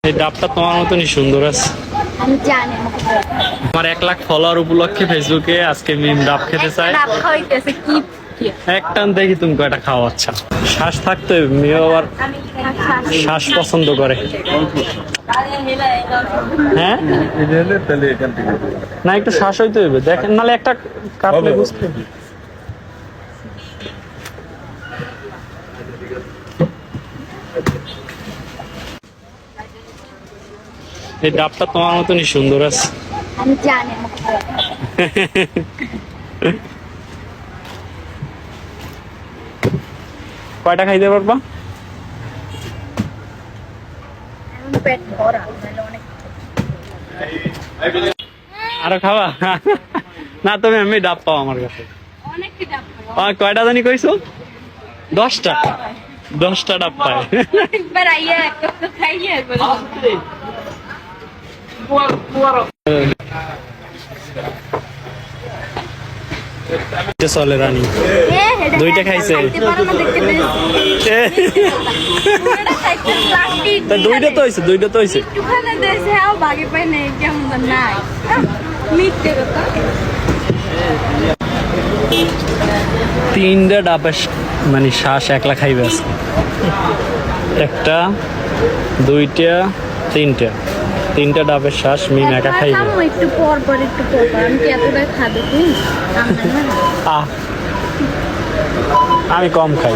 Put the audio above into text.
এই ডাবটা তোমার মতনই সুন্দর আছে। আমি জানি আমার 1 লাখ ফলোয়ার উপলক্ষে ফেসবুকে আজকে মিম ডাব খেতে চাই। ডাব খাইতেছে কি একটান দেখি তুমি কয়টা খাওয়া। আচ্ছা শ্বাস থাকতে মেয়ে আবার শ্বাস পছন্দ করে। হ্যাঁ না একটু শ্বাস হইতে হইবে দেখেন, নাহলে একটা কাটলে বুঝতে হবে। এই ডাবটা তোমার মতনই সুন্দর আছে। আমি জানি কয়টা খাইতে পারবা? পেট ভরা মানে অনেক। আরো খাওয়া? না তুমি আমি ডাব পাও আমার কাছে। অনেক ডাব কয়টা জানি কইছো? 10টা। 10টা ডাব পায়। একবার আইয়া একটা খাইয়ে চলে রানী 2টা খাইছে। 2টা তো হয়েছে, 2টা তো হয়েছে। 3টা ডাবের মানে শ্বাস একলা খাইবে আজকে। 1টা 2টা 3টা ডাবের শ্বাস মিম একা খাইবে। একটু পর পর আমি কি এতটা খাবে তুমি? আমি কম খাই।